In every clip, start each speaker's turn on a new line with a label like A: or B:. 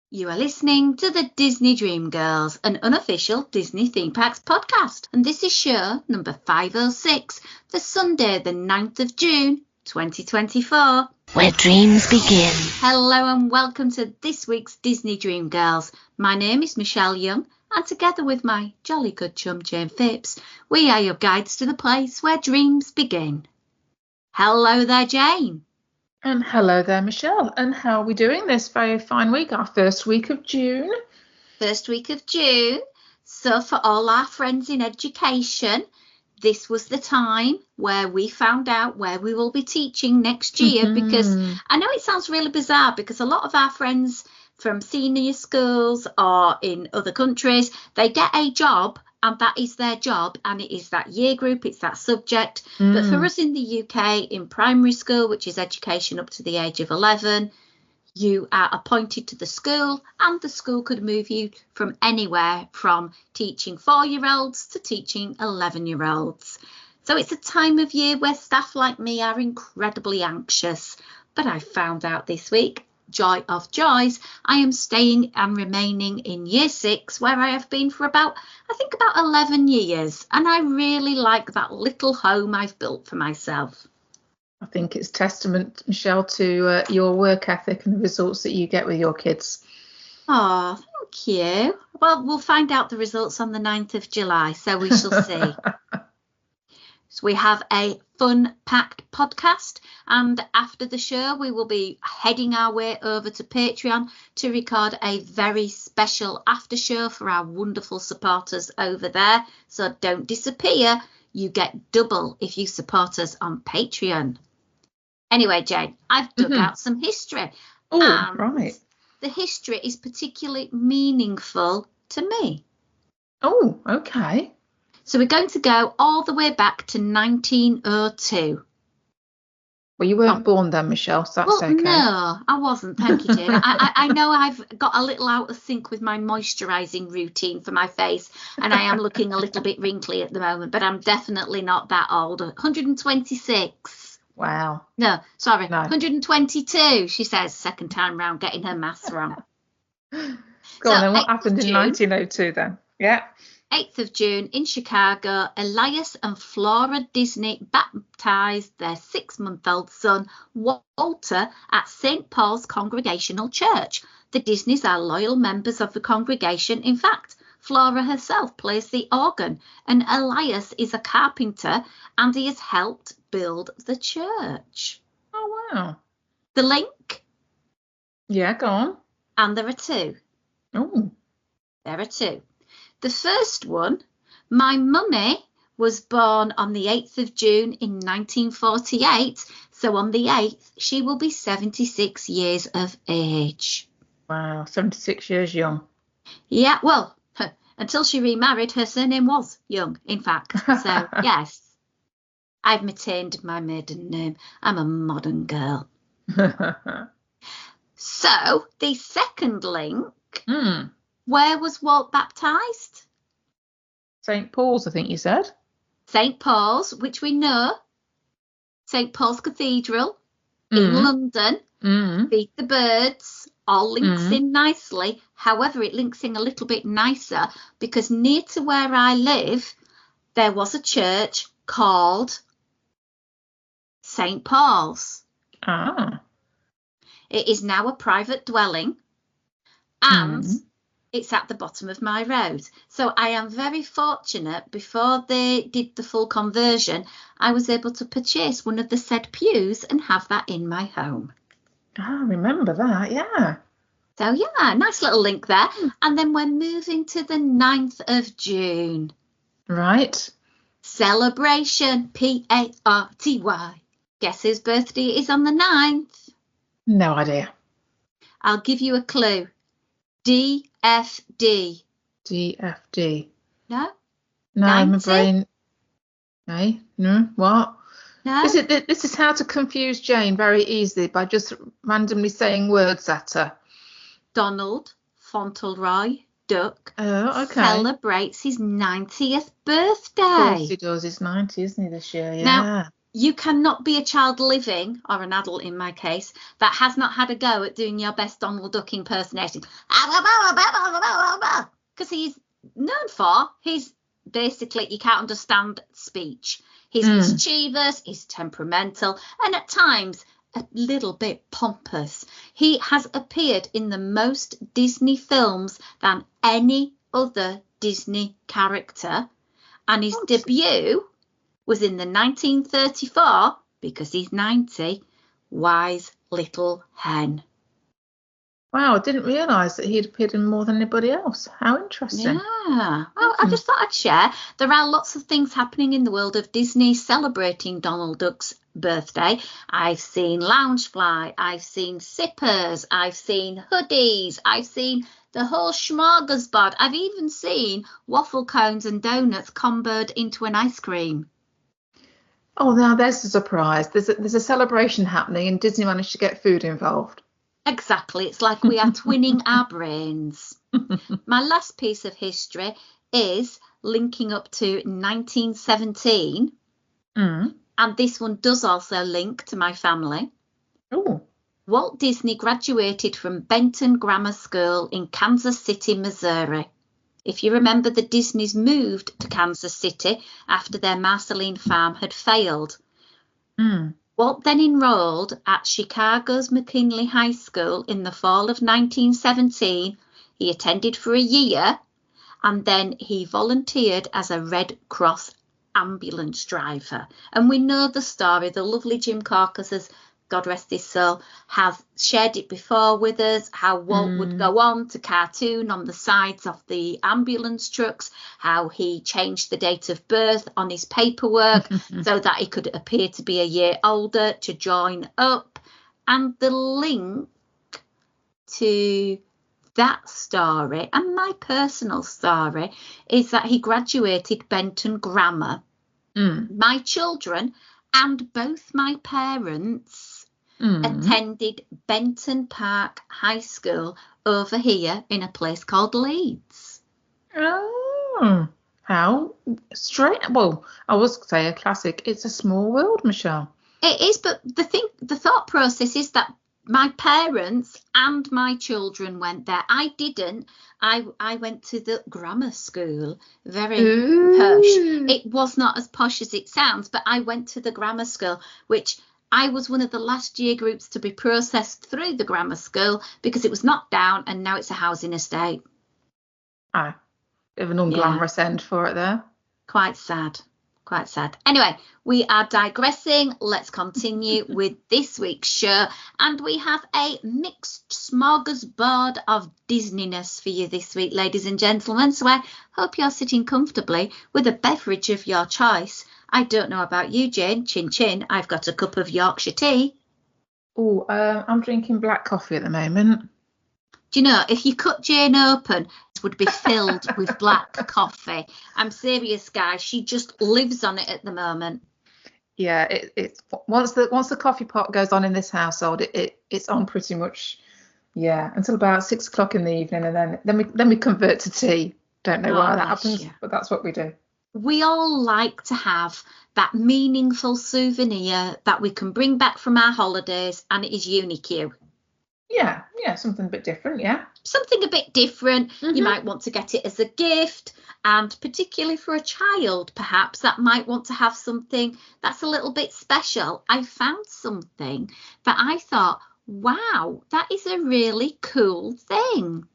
A: You are listening to the Disney Dream Girls, an unofficial Disney Theme Parks podcast. And this is show number 506 for Sunday, the 9th of June, 2024.
B: Where dreams begin.
A: Hello and welcome to this week's Disney Dream Girls. My name is Michelle Young, and together with my jolly good chum Jane Phipps, we are your guides to the place where dreams begin. Hello there, Jane.
C: And hello there, Michelle. And how are we doing this very fine week, our first week of June?
A: First week of June. So for all our friends in education, this was the time where we found out where we will be teaching next year, because I know it sounds really bizarre because a lot of our friends from senior schools or in other countries, they get a job and that is their job, and it is that year group, it's that subject. But for us in the UK, in primary school, which is education up to the age of 11, you are appointed to the school, and the school could move you from anywhere from teaching 4-year-olds to teaching 11-year-olds. So it's a time of year where staff like me are incredibly anxious. But I found out this week, joy of joys, I am staying and remaining in year 6, where I have been for about 11 years. And I really like that little home I've built for myself.
C: I think it's testament, Michelle, to your work ethic and the results that you get with your kids.
A: Oh, thank you. Well, we'll find out the results on the 9th of July, so we shall see. So we have a fun-packed podcast, and after the show we will be heading our way over to Patreon to record a very special after show for our wonderful supporters over there. So don't disappear. You get double if you support us on Patreon. Anyway, Jane, I've dug out some history.
C: Oh, right.
A: The history is particularly meaningful to me.
C: Oh, okay.
A: So we're going to go all the way back to 1902.
C: Well, you weren't born then, Michelle, so that's okay.
A: No, I wasn't. Thank you, Jane. I know I've got a little out of sync with my moisturising routine for my face, and I am looking a little bit wrinkly at the moment, but I'm definitely not that old. 126.
C: Wow.
A: No, sorry, no. 122, she says, second time round, getting her maths wrong.
C: Go on, then what happened in 1902 then? Yeah.
A: 8th of June in Chicago, Elias and Flora Disney baptised their 6-month-old son, Walter, at St. Paul's Congregational Church. The Disneys are loyal members of the congregation. In fact, Flora herself plays the organ, and Elias is a carpenter, and he has helped build the church.
C: Oh, wow.
A: The link?
C: Yeah, go on.
A: And there are 2.
C: Oh.
A: There are 2. The first one, my mummy was born on the 8th of June in 1948. So on the 8th, she will be 76 years of age.
C: Wow, 76 years young.
A: Yeah, well, until she remarried, her surname was Young, in fact. So, yes, I've maintained my maiden name. I'm a modern girl. So, the second link... Where was Walt baptised?
C: St. Paul's, I think you said.
A: St. Paul's, which we know. St. Paul's Cathedral in London. Feed the Birds, all links in nicely. However, it links in a little bit nicer because near to where I live, there was a church called St. Paul's.
C: Ah.
A: It is now a private dwelling, and it's at the bottom of my road. So I am very fortunate. Before they did the full conversion, I was able to purchase one of the said pews and have that in my home.
C: I remember that, yeah.
A: So, yeah, nice little link there. And then we're moving to the 9th of June.
C: Right.
A: Celebration, Party. Guess whose birthday is on the 9th?
C: No idea.
A: I'll give you a clue. DFD.
C: DFD.
A: No?
C: No,
A: 90?
C: my brain. Hey, no, what?
A: No?
C: This is how to confuse Jane very easily by just randomly saying words at her.
A: Donald Fauntleroy Duck celebrates his 90th birthday.
C: Of course he does. He's 90, isn't he, this year? Yeah.
A: Now, you cannot be a child living, or an adult in my case, that has not had a go at doing your best Donald Duck impersonation. Because he's known for he's basically, you can't understand speech. He's mischievous, he's temperamental, and at times a little bit pompous. He has appeared in the most Disney films than any other Disney character, and his debut was in the 1934, because he's 90, Wise Little Hen.
C: Wow, I didn't realise that he'd appeared in more than anybody else. How interesting.
A: Yeah. Well, I just thought I'd share. There are lots of things happening in the world of Disney celebrating Donald Duck's birthday. I've seen Loungefly, I've seen zippers, I've seen hoodies, I've seen the whole smorgasbord. I've even seen waffle cones and donuts comboed into an ice cream.
C: Oh, now there's a surprise. There's a celebration happening and Disney managed to get food involved.
A: Exactly. It's like we are twinning our brains. My last piece of history is linking up to 1917. And this one does also link to my family.
C: Oh.
A: Walt Disney graduated from Benton Grammar School in Kansas City, Missouri. If you remember, the Disneys moved to Kansas City after their Marceline farm had failed. Walt then enrolled at Chicago's McKinley High School in the fall of 1917. He attended for a year, and then he volunteered as a Red Cross ambulance driver. And we know the story. The lovely Jim Corcus, as God rest his soul, has shared it before with us, how Walt would go on to cartoon on the sides of the ambulance trucks, how he changed the date of birth on his paperwork so that he could appear to be a year older to join up. And the link to that story and my personal story is that he graduated Benton Grammar. My children and both my parents attended Benton Park High School over here in a place called Leeds.
C: Oh, how strange. Well, I was say a classic. It's a small world, Michelle.
A: It is, but the thought process is that my parents and my children went there. I didn't. I went to the grammar school, very posh. It was not as posh as it sounds, but I went to the grammar school, which I was one of the last year groups to be processed through the grammar school because it was knocked down and now it's a housing estate.
C: Oh, bit of an unglamorous end for it there.
A: Quite sad. Quite sad. Anyway, we are digressing. Let's continue with this week's show. And we have a mixed smorgasbord of Disneyness for you this week, ladies and gentlemen. So I hope you're sitting comfortably with a beverage of your choice. I don't know about you, Jane. Chin chin. I've got a cup of Yorkshire tea.
C: Oh, I'm drinking black coffee at the moment.
A: Do you know, if you cut Jane open, it would be filled with black coffee. I'm serious, guys. She just lives on it at the moment.
C: Yeah, it's once the coffee pot goes on in this household, it's on pretty much, until about 6 o'clock in the evening, and then we convert to tea. Don't know why that happens, but that's what we do.
A: We all like to have that meaningful souvenir that we can bring back from our holidays, and it is Unique.
C: Yeah, something a bit different,
A: Something a bit different. You might want to get it as a gift, and particularly for a child, perhaps, that might want to have something that's a little bit special. I found something that I thought, wow, that is a really cool thing.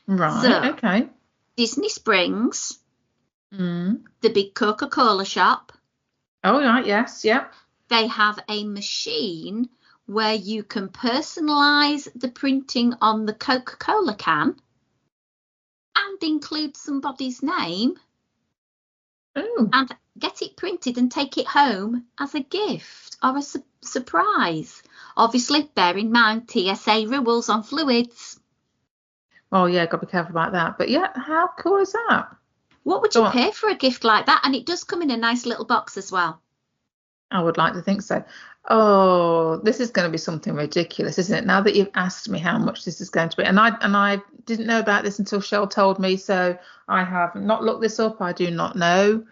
C: Right,
A: so,
C: okay.
A: Disney Springs, the big Coca-Cola shop.
C: Oh, right, yes, yeah.
A: They have a machine where you can personalise the printing on the Coca-Cola can and include somebody's name and get it printed and take it home as a gift or a surprise. Obviously, bear in mind TSA rules on fluids.
C: Oh, yeah, got to be careful about that. But, yeah, how cool is that?
A: What would you pay for a gift like that? And it does come in a nice little box as well.
C: I would like to think so. Oh, this is going to be something ridiculous, isn't it? Now that you've asked me how much this is going to be, and I didn't know about this until Shell told me, so I have not looked this up. I do not know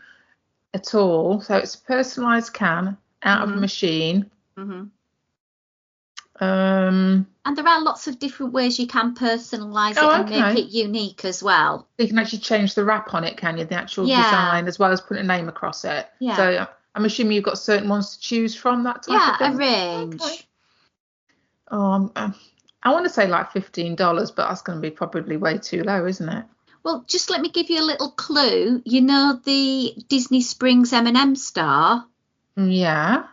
C: at all. So it's a personalised can, out of a machine.
A: Mm-hmm.
C: And
A: there are lots of different ways you can personalise it and make it unique as well.
C: You can actually change the wrap on it, can you? The actual design, as well as putting a name across it.
A: Yeah.
C: So I'm assuming you've got certain ones to choose from, that type of thing?
A: Yeah, a range.
C: Okay. Oh, I want to say like $15, but that's going to be probably way too low, isn't it?
A: Well, just let me give you a little clue. You know the Disney Springs M&M star?
C: Yeah.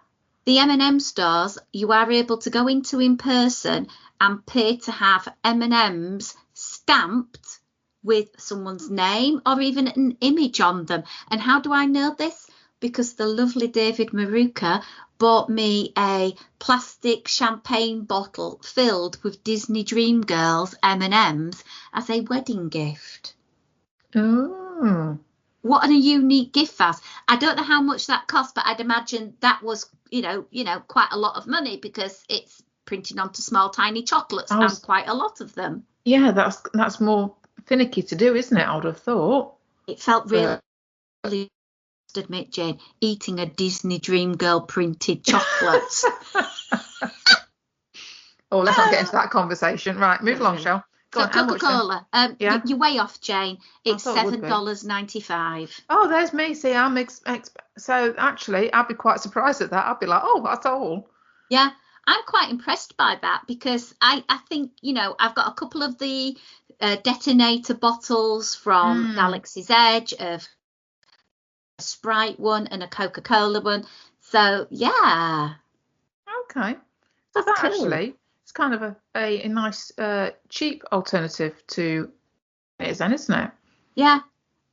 A: The M&M stores you are able to go into in person and pay to have M&Ms stamped with someone's name or even an image on them. And how do I know this? Because the lovely David Maruka bought me a plastic champagne bottle filled with Disney Dreamgirls M&Ms as a wedding gift.
C: Oh.
A: What a unique gift, Faz. I don't know how much that cost, but I'd imagine that was, quite a lot of money because it's printed onto small, tiny chocolates and quite a lot of them.
C: Yeah, that's more finicky to do, isn't it? I would have thought.
A: It felt really, admit, Jane, eating a Disney Dream Girl printed chocolate.
C: Let's not get into that conversation. Right, move along, Shell.
A: So Coca-Cola, you're way off, Jane. It's $7.95.
C: Oh, there's me. See, so actually, I'd be quite surprised at that. I'd be like, oh, that's all.
A: Yeah, I'm quite impressed by that because I think, I've got a couple of the detonator bottles from Galaxy's Edge, of a Sprite one and a Coca-Cola one. So, yeah.
C: Okay. So that cool. Actually... It's kind of a nice cheap alternative to it then, isn't it?
A: Yeah.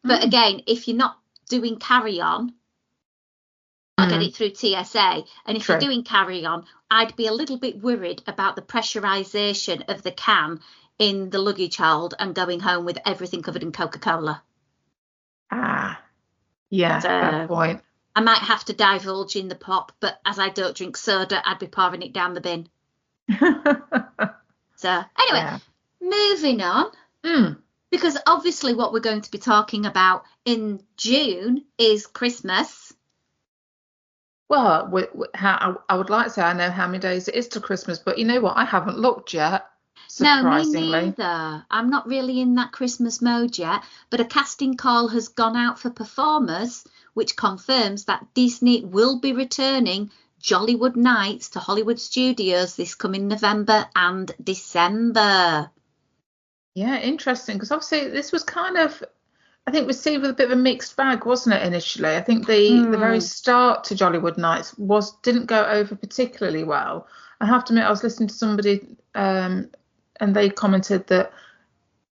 A: But again, if you're not doing carry-on, I get it through TSA. And if you're doing carry-on, I'd be a little bit worried about the pressurization of the can in the luggage hold and going home with everything covered in Coca-Cola.
C: Yeah, fair point.
A: I might have to divulge in the pop, but as I don't drink soda, I'd be pouring it down the bin. So anyway, moving on, because obviously what we're going to be talking about in June is Christmas.
C: Well, I would like to say I know how many days it is to Christmas, but you know what? I haven't looked yet. Surprisingly.
A: No, me neither. I'm not really in that Christmas mode yet, but a casting call has gone out for performers, which confirms that Disney will be returning Jollywood Nights to Hollywood Studios this coming November and December.
C: Yeah, interesting, because obviously this was kind of, I think, received with a bit of a mixed bag, wasn't it, initially? I think the very start to Jollywood Nights didn't go over particularly well. I have to admit, I was listening to somebody and they commented that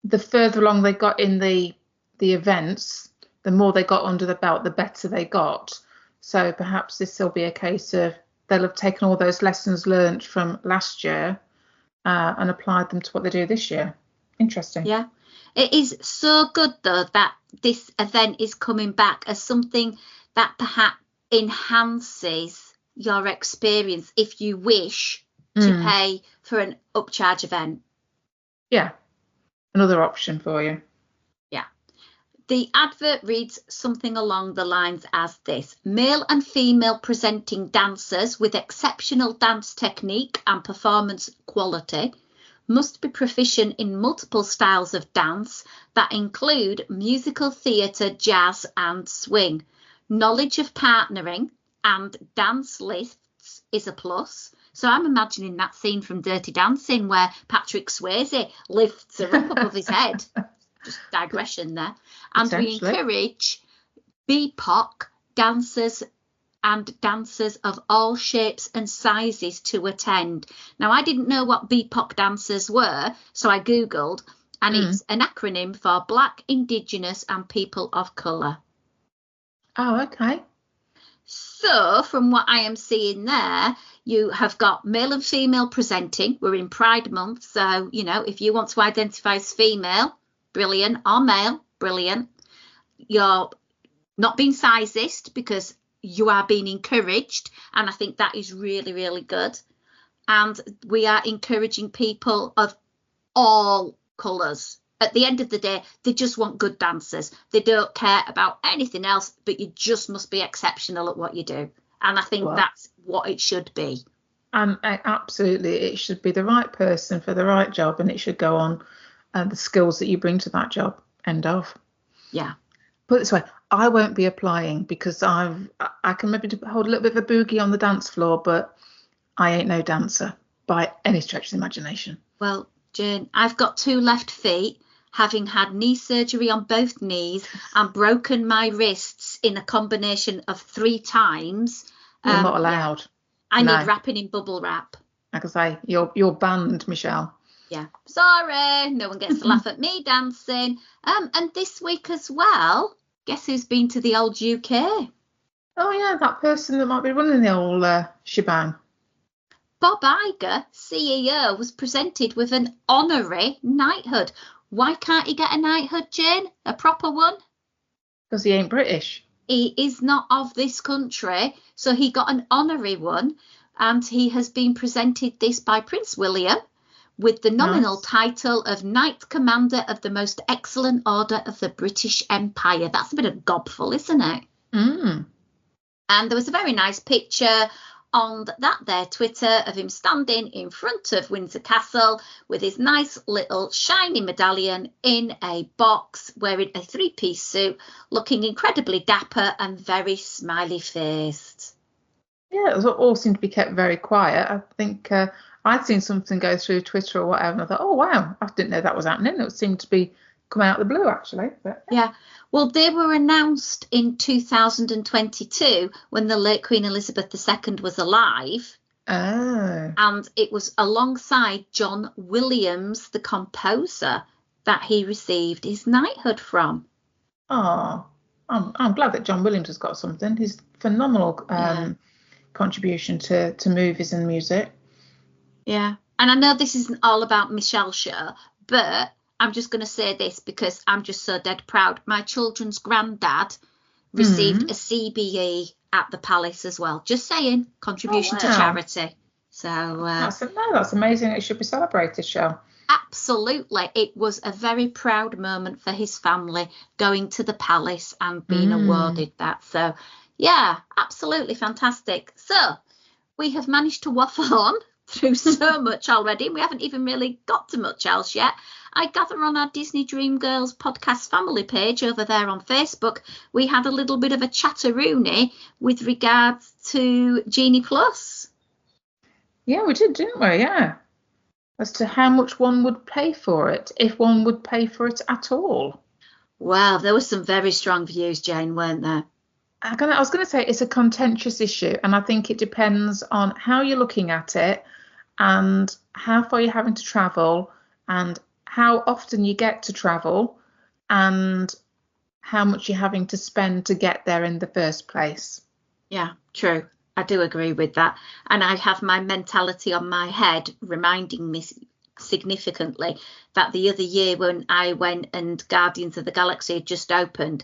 C: the further along they got in the events, the more they got under the belt, the better they got. So perhaps this will be a case of they'll have taken all those lessons learned from last year and applied them to what they do this year. Interesting.
A: Yeah. It is so good, though, that this event is coming back as something that perhaps enhances your experience if you wish to pay for an upcharge event.
C: Yeah. Another option for you.
A: The advert reads something along the lines as this: male and female presenting dancers with exceptional dance technique and performance quality must be proficient in multiple styles of dance that include musical theatre, jazz and swing. Knowledge of partnering and dance lifts is a plus. So I'm imagining that scene from Dirty Dancing where Patrick Swayze lifts her up above his head. Just digression there. And we encourage BIPOC dancers and dancers of all shapes and sizes to attend. Now, I didn't know what BIPOC dancers were, so I Googled, and it's an acronym for Black, Indigenous and People of Colour.
C: Oh, okay.
A: So, from what I am seeing there, you have got male and female presenting. We're in Pride Month, so, if you want to identify as female, brilliant, or male, brilliant. You're not being sizist because you are being encouraged, and I think that is really, really good. And we are encouraging people of all colours. At the end of the day, they just want good dancers. They don't care about anything else, but you just must be exceptional at what you do. And I think
C: Well,
A: that's what it should be.
C: Absolutely, it should be the right person for the right job, and it should go on the skills that you bring to that job. End of.
A: Yeah.
C: Put it this way, I won't be applying because I can maybe hold a little bit of a boogie on the dance floor, but I ain't no dancer by any stretch of the imagination.
A: Well, Jane, I've got 2 left feet, having had knee surgery on both knees and broken my wrists in a combination of 3 times.
C: You're not allowed.
A: Yeah. I need wrapping in bubble wrap.
C: Like I say, you're banned, Michelle.
A: Yeah, sorry, no one gets to laugh at me dancing. And this week as well, guess who's been to the old UK?
C: Oh yeah, that person that might be running the old shebang.
A: Bob Iger, CEO, was presented with an honorary knighthood. Why can't he get a knighthood, Jane? A proper one?
C: Because he ain't British.
A: He is not of this country, so he got an honorary one, and he has been presented this by Prince William with the nominal title of Knight Commander of the Most Excellent Order of the British Empire. That's a bit of gobful, isn't it?
C: Mm.
A: And there was a very nice picture on their Twitter of him standing in front of Windsor Castle with his nice little shiny medallion in a box, wearing a 3-piece suit, looking incredibly dapper and very smiley faced.
C: Yeah, it all seemed to be kept very quiet. I think I'd seen something go through Twitter or whatever, and I thought, oh wow, I didn't know that was happening. It seemed to be coming out of the blue, actually. But
A: yeah. Well, they were announced in 2022 when the late Queen Elizabeth II was alive.
C: Oh.
A: And it was alongside John Williams, the composer, that he received his knighthood from.
C: Oh, I'm glad that John Williams has got something. He's phenomenal contribution to movies and music.
A: Yeah. And I know this isn't all about Michelle's show, but I'm just going to say this because I'm just so dead proud. My children's granddad received a CBE at the Palace as well. Just saying, contribution to charity. So
C: that's amazing. It should be celebrated, Shell.
A: Absolutely. It was a very proud moment for his family going to the Palace and being awarded that. So, yeah, absolutely fantastic. So we have managed to waffle on through so much already. We haven't even really got to much else yet. I gather on our Disney Dream Girls podcast family page over there on Facebook, we had a little bit of a chatteroony with regards to Genie Plus.
C: Yeah, we did, didn't we? Yeah. As to how much one would pay for it, if one would pay for it at all.
A: Well, there were some very strong views, Jane, weren't there?
C: I was going to say it's a contentious issue, and I think it depends on how you're looking at it and how far you're having to travel and how often you get to travel and how much you're having to spend to get there in the first place.
A: Yeah, true. I do agree with that. And I have my mentality on my head reminding me significantly that the other year when I went and Guardians of the Galaxy had just opened,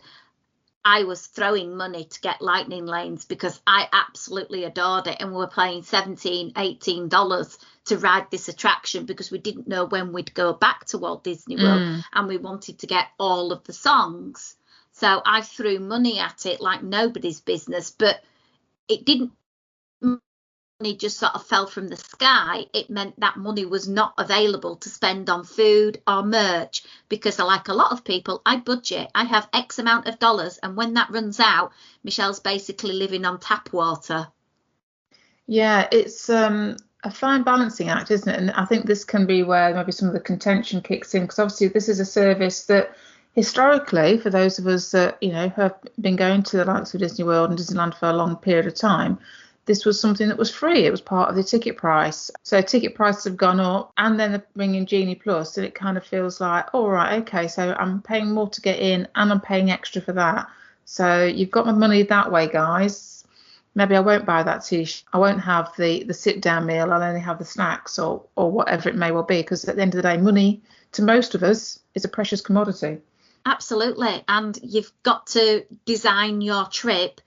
A: I was throwing money to get lightning lanes because I absolutely adored it. And we were paying $17, $18 to ride this attraction because we didn't know when we'd go back to Walt Disney World and we wanted to get all of the songs. So I threw money at it like nobody's business, but it didn't. Money just sort of fell from the sky. It meant that money was not available to spend on food or merch because, like a lot of people, I budget. I have X amount of dollars, and when that runs out, Michelle's basically living on tap water.
C: Yeah, it's a fine balancing act, isn't it? And I think this can be where maybe some of the contention kicks in, because obviously this is a service that historically, for those of us that who have been going to the likes of Disney World and Disneyland for a long period of time, this was something that was free. It was part of the ticket price. So ticket prices have gone up, and then they're bringing Genie Plus, and it kind of feels like, all right, okay, so I'm paying more to get in and I'm paying extra for that. So you've got my money that way, guys. Maybe I won't buy that t-shirt. I won't have the sit-down meal. I'll only have the snacks or whatever it may well be, because at the end of the day, money to most of us is a precious commodity.
A: Absolutely. And you've got to design your trip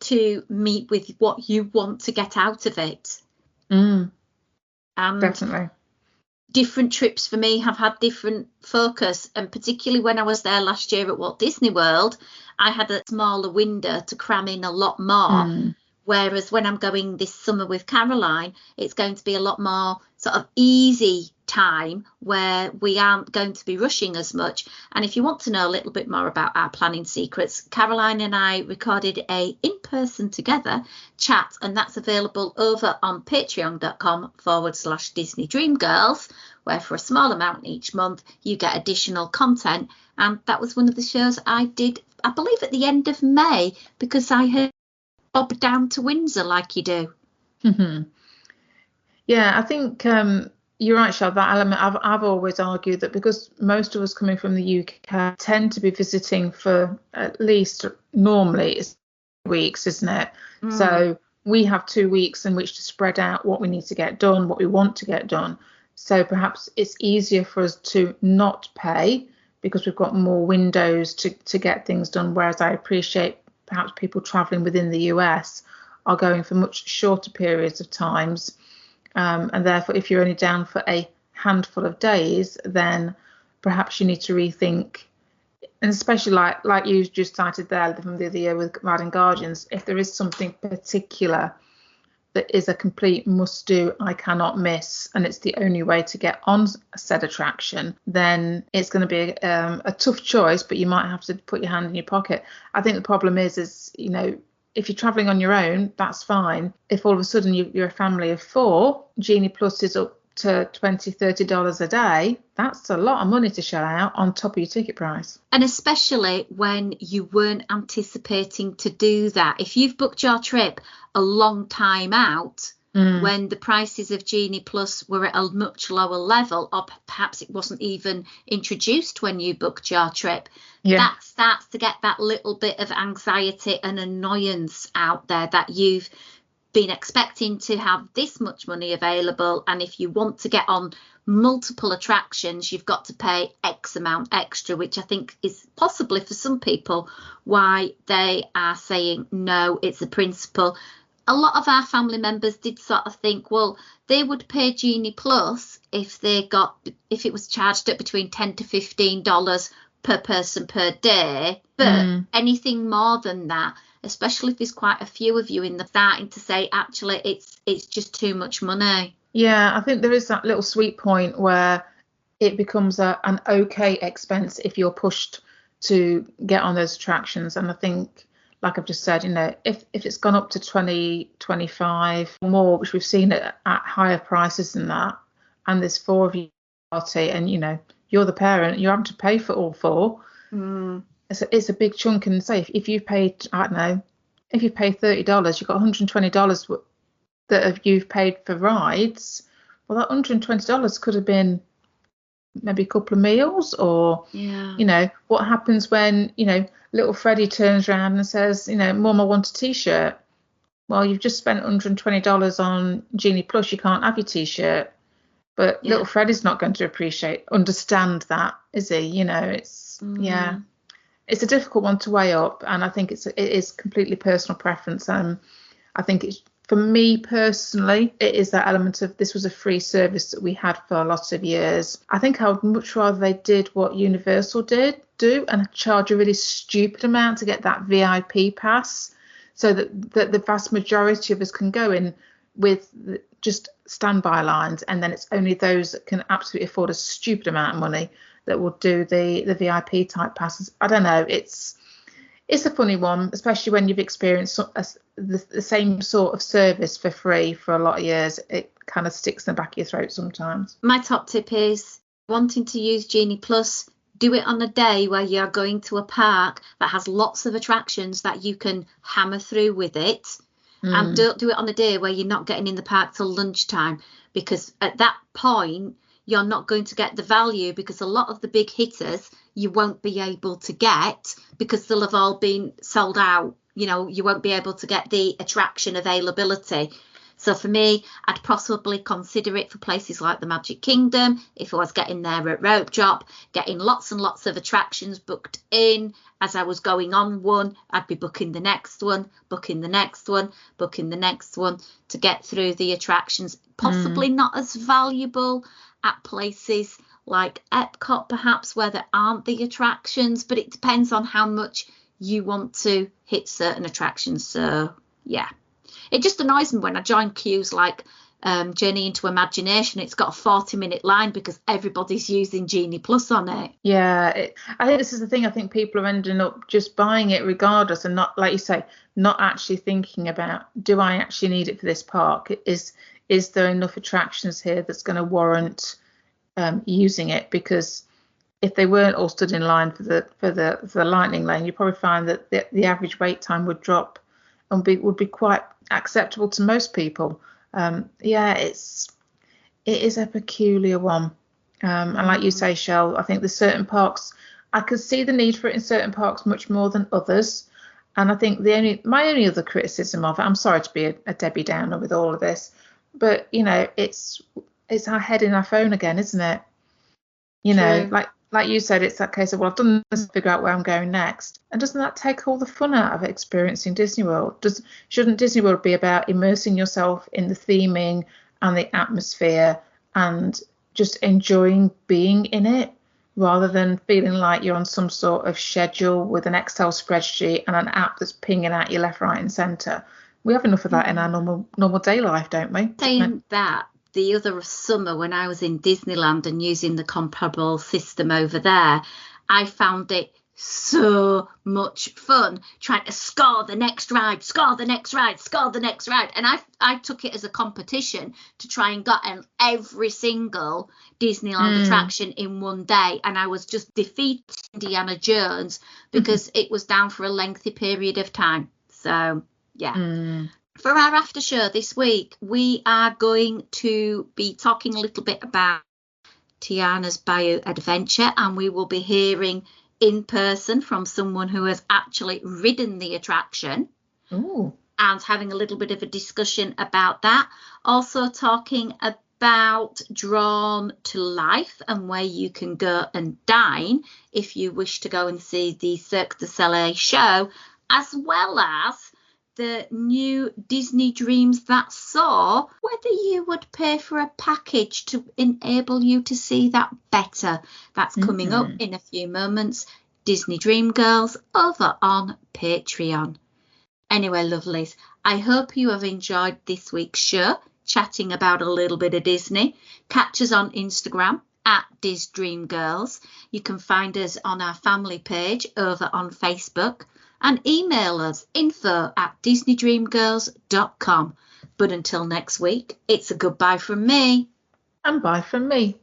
A: to meet with what you want to get out of it.
C: Definitely.
A: Different trips for me have had different focus, and particularly when I was there last year at Walt Disney World, I had a smaller window to cram in a lot more. Whereas when I'm going this summer with Caroline, it's going to be a lot more sort of easy time where we aren't going to be rushing as much. And if you want to know a little bit more about our planning secrets, Caroline and I recorded a in-person together chat, and that's available over on patreon.com/Disney Dream Girls, where for a small amount each month you get additional content. And that was one of the shows I did, I believe, at the end of May, because I had bob down to Windsor like you do.
C: Yeah, I think you're right, Shell. That element, I've always argued that because most of us coming from the UK tend to be visiting for at least, normally it's weeks, isn't it? So we have 2 weeks in which to spread out what we need to get done, what we want to get done. So perhaps it's easier for us to not pay because we've got more windows to get things done. Whereas I appreciate perhaps people traveling within the US are going for much shorter periods of times. And therefore, if you're only down for a handful of days, then perhaps you need to rethink. And especially like you just cited there from the other year with Riding Guardians, if there is something particular that is a complete must do, I cannot miss, and it's the only way to get on a said attraction, then it's going to be a tough choice, but you might have to put your hand in your pocket. I think the problem is, you know, if you're traveling on your own, that's fine. If all of a sudden you're a family of 4, Genie Plus is up to $20-30 a day, that's a lot of money to shell out on top of your ticket price.
A: And especially when you weren't anticipating to do that. If you've booked your trip a long time out, when the prices of Genie Plus were at a much lower level, or perhaps it wasn't even introduced when you booked your trip, that starts to get that little bit of anxiety and annoyance out there that you've been expecting to have this much money available, and if you want to get on multiple attractions, you've got to pay X amount extra, which I think is possibly for some people why they are saying no. It's a principle. A lot of our family members did sort of think, well, they would pay Genie Plus if it was charged at between $10 to $15 per person per day, but anything more than that, especially if there's quite a few of you in the starting to say, actually, it's just too much money.
C: Yeah, I think there is that little sweet point where it becomes an okay expense if you're pushed to get on those attractions. And I think, like I've just said, you know, if it's gone up to 20, 25 or more, which we've seen at higher prices than that, and there's 4 of you party, and you know, you're the parent, you're having to pay for all 4. It's a big chunk. And say if you've paid, I don't know, if you pay $30, you've got $120 that you've paid for rides. Well, that $120 could have been maybe a couple of meals, or you know, what happens when, you know, little Freddie turns around and says, you know, Mum, I want a t-shirt. Well, you've just spent $120 on Genie Plus, you can't have your t-shirt. But little Freddie's not going to understand that, is he? You know, it's it's a difficult one to weigh up, and I think it is completely personal preference. I think it's, for me personally, it is that element of this was a free service that we had for lots of years. I think I would much rather they did what Universal do and charge a really stupid amount to get that VIP pass, so that the vast majority of us can go in with just standby lines, and then it's only those that can absolutely afford a stupid amount of money that will do the VIP type passes. I don't know, it's a funny one, especially when you've experienced the same sort of service for free for a lot of years. It kind of sticks in the back of your throat sometimes.
A: My top tip is, wanting to use Genie Plus, do it on a day where you're going to a park that has lots of attractions that you can hammer through with it. And don't do it on a day where you're not getting in the park till lunchtime, because at that point you're not going to get the value, because a lot of the big hitters you won't be able to get because they'll have all been sold out. You know, you won't be able to get the attraction availability. So for me, I'd possibly consider it for places like the Magic Kingdom. If I was getting there at Rope Drop, getting lots and lots of attractions booked in, as I was going on one, I'd be booking the next one, booking the next one, booking the next one to get through the attractions. Possibly not as valuable at places like Epcot, perhaps, where there aren't the attractions, but it depends on how much you want to hit certain attractions. So, yeah. It just annoys me when I join queues like Journey into Imagination. It's got a 40-minute line because everybody's using Genie Plus on it.
C: Yeah, I think this is the thing. I think people are ending up just buying it regardless, and not, like you say, not actually thinking about, do I actually need it for this park? Is there enough attractions here that's going to warrant using it? Because if they weren't all stood in line for the lightning lane, you probably find that the average wait time would drop and would be quite acceptable to most people. It is a peculiar one. And like you say, Shell, I think there's certain parks, I could see the need for it in certain parks much more than others. And I think my only other criticism of it, I'm sorry to be a Debbie Downer with all of this, but it's our head in our phone again, isn't it?
A: True.
C: Like you said, it's that case of, well, I've done this, figure out where I'm going next. And doesn't that take all the fun out of experiencing Disney World? Shouldn't Disney World be about immersing yourself in the theming and the atmosphere and just enjoying being in it, rather than feeling like you're on some sort of schedule with an Excel spreadsheet and an app that's pinging at you left, right and centre? We have enough of that in our normal day life, don't we?
A: Saying that, the other summer when I was in Disneyland and using the comparable system over there, I found it so much fun trying to score the next ride. And I took it as a competition to try and get on every single Disneyland attraction in one day. And I was just defeating Indiana Jones because it was down for a lengthy period of time. So, yeah. For our after show this week, we are going to be talking a little bit about Tiana's Bayou Adventure, and we will be hearing in person from someone who has actually ridden the attraction.
C: Ooh.
A: And having a little bit of a discussion about that. Also talking about Drawn to Life and where you can go and dine if you wish to go and see the Cirque du Soleil show, as well as the new Disney Dreams That Soar, whether you would pay for a package to enable you to see that better. That's coming up in a few moments. Disney Dream Girls over on Patreon. Anyway, lovelies, I hope you have enjoyed this week's show, chatting about a little bit of Disney. Catch us on Instagram at DisDreamGirls. You can find us on our family page over on Facebook. And email us info@disneydreamgirls.com. But until next week, it's a goodbye from me.
C: And bye from me.